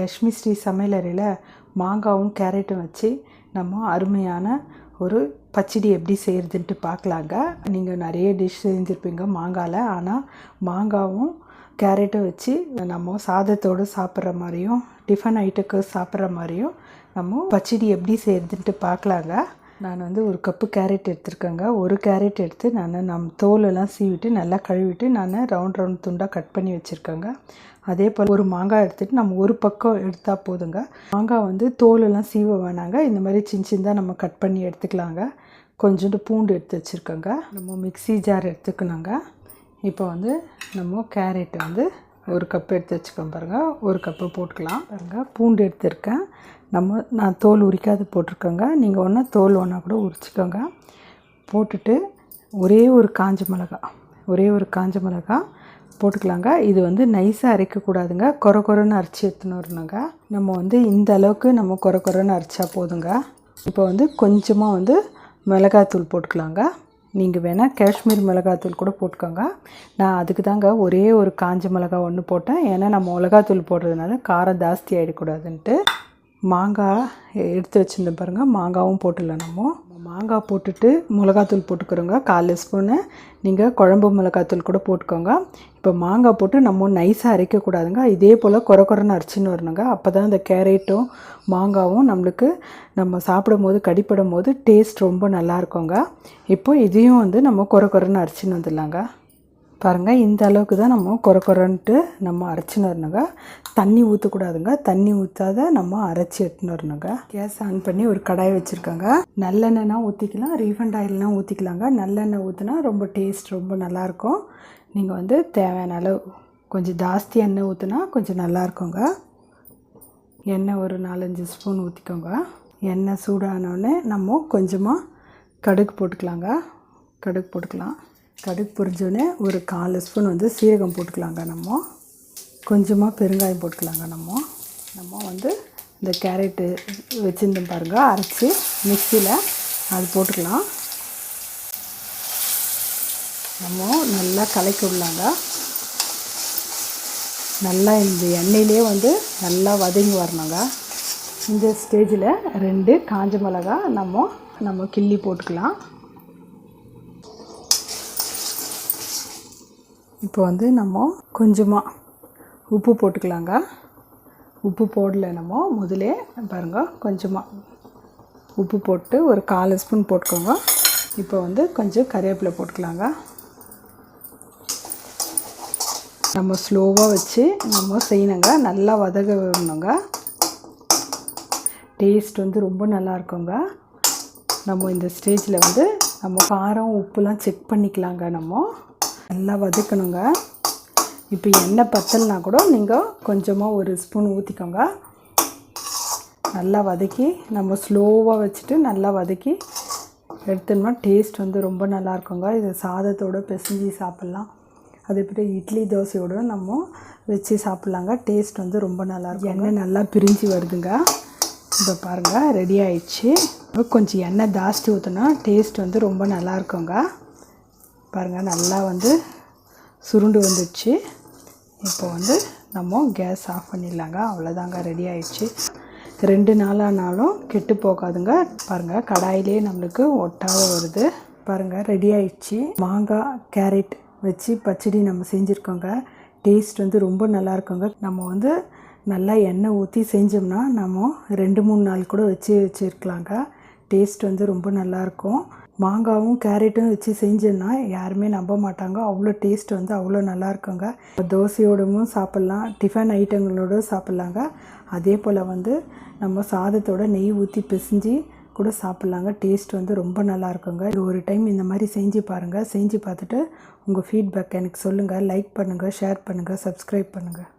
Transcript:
லக்ஷ்மி ஸ்ரீ சமையலறையில் மாங்காவும் கேரட்டும் வச்சு நம்ம அருமையான ஒரு பச்சடி எப்படி செய்கிறதுன்ட்டு பார்க்கலாங்க. நீங்கள் நிறைய டிஷ் செஞ்சுருப்பீங்க மாங்காயில். ஆனால் மாங்காவும் கேரட்டும் வச்சு நம்ம சாதத்தோடு சாப்பிட்ற மாதிரியும் டிஃபன் ஐட்டக்கு சாப்பிட்ற மாதிரியும் நம்ம பச்சடி எப்படி செய்கிறதுன்ட்டு பார்க்கலாங்க. நான் வந்து ஒரு கப்பு கேரட் எடுத்துருக்கேங்க. ஒரு கேரட் எடுத்து நம்ம தோலெல்லாம் சீவிட்டு நல்லா கழுவிட்டு நான் ரவுண்ட் துண்டாக கட் பண்ணி வச்சுருக்கேங்க. அதே போல் ஒரு மாங்காய் எடுத்துகிட்டு நம்ம ஒரு பக்கம் எடுத்தால் போதுங்க. மாங்காய் வந்து தோலெல்லாம் சீவ வேணாங்க. இந்த மாதிரி சின்னதாக நம்ம கட் பண்ணி எடுத்துக்கலாங்க. கொஞ்சோண்டு பூண்டு எடுத்து வச்சுருக்கோங்க. நம்ம மிக்ஸி ஜார் எடுத்துக்கணுங்க. இப்போ வந்து நம்ம கேரட் வந்து ஒரு கப்பு எடுத்து வச்சுக்கோங்க. பாருங்கள், ஒரு கப்பு போட்டுக்கலாம். பாருங்கள், பூண்டு எடுத்துருக்கேன். நான் தோல் உரிக்காது போட்டிருக்கேங்க. நீங்கள் ஒன்றா தோல் ஒன்றா கூட உரிச்சிக்கோங்க. போட்டுட்டு ஒரே ஒரு காஞ்ச மிளகா போட்டுக்கலாங்க. இது வந்து நைஸாக அரைக்கக்கூடாதுங்க. கொரன்னு அரைச்சி எடுத்துன்னு வரணுங்க. நம்ம வந்து இந்த அளவுக்கு நம்ம கொரன்னு அரைச்சா போதுங்க. இப்போ வந்து கொஞ்சமாக வந்து மிளகாத்தூள் போட்டுக்கலாங்க. நீங்கள் வேணால் காஷ்மீர் மிளகாத்தூள் கூட போட்டுக்கோங்க. நான் அதுக்கு தாங்க ஒரே ஒரு காஞ்ச மிளகா ஒன்று போட்டேன். ஏன்னா நம்ம மிளகாத்தூள் போடுறதுனால காரம் ஜாஸ்தி ஆகிடக்கூடாதுன்ட்டு. மாங்காய் எடுத்து வச்சுருந்தேன் பாருங்கள். மாங்காவும் போட்டுடலாம். நம்ம மாங்காய் போட்டுட்டு மிளகாத்தூள் போட்டுக்கிறோங்க. 1/4 ஸ்பூனு. நீங்கள் குழம்பு மிளகாத்தூள் கூட போட்டுக்கோங்க. இப்போ மாங்காய் போட்டு நம்ம நைஸாக அரைக்கக்கூடாதுங்க. இதே போல் கொரன்னு அரைச்சின்னு வரணுங்க. அப்போ தான் இந்த கேரட்டும் மாங்காவும் நம்மளுக்கு நம்ம சாப்பிடும் போது கடிப்படும் போது டேஸ்ட் ரொம்ப நல்லாயிருக்குங்க. இப்போ இதையும் வந்து நம்ம கொரன்னு அரைச்சின்னு வந்துடலாங்க. பாருங்கள், இந்த அளவுக்கு தான் நம்ம கொரன்ட்டு நம்ம அரைச்சின்னு வரணுங்க. தண்ணி ஊற்றக்கூடாதுங்க. தண்ணி ஊற்றாத நம்ம அரைச்சி எடுத்துன்னு வரணுங்க. கேஸ் ஆன் பண்ணி ஒரு கடாய் வச்சுருக்கோங்க. நல்லெண்ணெய்னா ஊற்றிக்கலாம், ரீஃபண்ட் ஆயில்னால் ஊற்றிக்கலாங்க. நல்லெண்ணெய் ஊற்றினா ரொம்ப டேஸ்ட் ரொம்ப நல்லாயிருக்கும். நீங்கள் வந்து தேவையான அளவு கொஞ்சம் ஜாஸ்தி எண்ணெய் ஊற்றினா கொஞ்சம் நல்லாயிருக்குங்க. எண்ணெய் ஒரு 4-5 ஸ்பூன் ஊற்றிக்கோங்க. எண்ணெய் சூடானோடனே நம்ம கொஞ்சமாக கடுகு போட்டுக்கலாங்க. கடுகு பொரிஞ்சோடனே ஒரு 1/4 ஸ்பூன் வந்து சீரகம் போட்டுக்கலாங்க. நம்ம கொஞ்சமாக பெருங்காயம் போட்டுக்கலாங்க. நம்ம வந்து இந்த கேரட்டு வச்சுருந்தோம் பாருங்கள், அரைச்சி மிக்சியில் அது போட்டுக்கலாம். நம்ம நல்லா கலக்கி விடலாங்க. நல்லா இந்த எண்ணெயிலே வந்து நல்லா வதங்கி வரணுங்க. இந்த ஸ்டேஜில் 2 காஞ்ச மிளகா நம்ம கிள்ளி போட்டுக்கலாம். இப்போ வந்து நம்ம கொஞ்சமாக உப்பு போட்டுக்கலாங்க. உப்பு போடல நம்ம முதலே பாருங்கள். கொஞ்சமாக உப்பு போட்டு ஒரு 1/4 ஸ்பூன் போட்டுக்கோங்க. இப்போ வந்து கொஞ்சம் கறிவேப்பிலை போட்டுக்கலாங்க. நம்ம ஸ்லோவாக வச்சு நம்ம செய்யணுங்க. நல்லா வதக விடணுங்க. டேஸ்ட் வந்து ரொம்ப நல்லா இருக்குங்க. நம்ம இந்த ஸ்டேஜில் வந்து நம்ம காரம் உப்புலாம் செக் பண்ணிக்கலாங்க. நம்ம நல்லா வதக்கணுங்க. இப்போ எண்ணெய் பத்தலைனா கூட நீங்கள் கொஞ்சமாக ஒரு ஸ்பூன் ஊற்றிக்கோங்க. நல்லா வதக்கி நம்ம ஸ்லோவாக வச்சுட்டு நல்லா வதக்கி எடுத்தோம்னா டேஸ்ட் வந்து ரொம்ப நல்லாயிருக்குங்க. இது சாதத்தோடு பிசைஞ்சு சாப்பிட்லாம். அதே போல் இட்லி தோசையோடு நம்ம வச்சு சாப்பிட்லாங்க. டேஸ்ட் வந்து ரொம்ப நல்லாயிருக்கும். எண்ணெய் நல்லா பிரிஞ்சு வருதுங்க. இப்போ பாருங்கள், ரெடி ஆயிடுச்சு. கொஞ்சம் எண்ணெய் ஜாஸ்தி ஊற்றினா டேஸ்ட் வந்து ரொம்ப நல்லாயிருக்குங்க. பாருங்கள், நல்லா வந்து சுருண்டு வந்துடுச்சு. இப்போ வந்து நம்ம கேஸ் ஆஃப் பண்ணிடலாங்க. அவ்வளோதாங்க, ரெடி ஆயிடுச்சு. 2 நாளானாலும் கெட்டு போகாதுங்க. பாருங்கள், கடாயிலே நம்மளுக்கு ஒட்டாத வருது. பாருங்கள், ரெடி ஆயிடுச்சு. மாங்காய் கேரட் வச்சு பச்சடி நம்ம செஞ்சுருக்கோங்க. டேஸ்ட் வந்து ரொம்ப நல்லாயிருக்குங்க. நம்ம வந்து நல்லா எண்ணெய் ஊற்றி செஞ்சோம்னா நம்ம 2-3 நாள் கூட வச்சுருக்கலாங்க. டேஸ்ட் வந்து ரொம்ப நல்லாயிருக்கும். மாங்காவும் கேரட்டும் வச்சு செஞ்சோன்னா யாருமே நம்ப மாட்டாங்க. அவ்வளோ டேஸ்ட் வந்து அவ்வளோ நல்லாயிருக்குங்க. தோசையோடவும் சாப்பிட்லாம், டிஃபன் ஐட்டங்களோடு சாப்பிட்லாங்க. அதே போல் வந்து நம்ம சாதத்தோட நெய் ஊற்றி பிசைஞ்சு கூட சாப்பிட்லாங்க. டேஸ்ட் வந்து ரொம்ப நல்லாயிருக்குங்க. இது ஒரு டைம் இந்த மாதிரி செஞ்சு பாருங்கள். செஞ்சு பார்த்துட்டு உங்கள் ஃபீட்பேக் எனக்கு சொல்லுங்கள். லைக் பண்ணுங்கள், ஷேர் பண்ணுங்கள், சப்ஸ்கிரைப் பண்ணுங்கள்.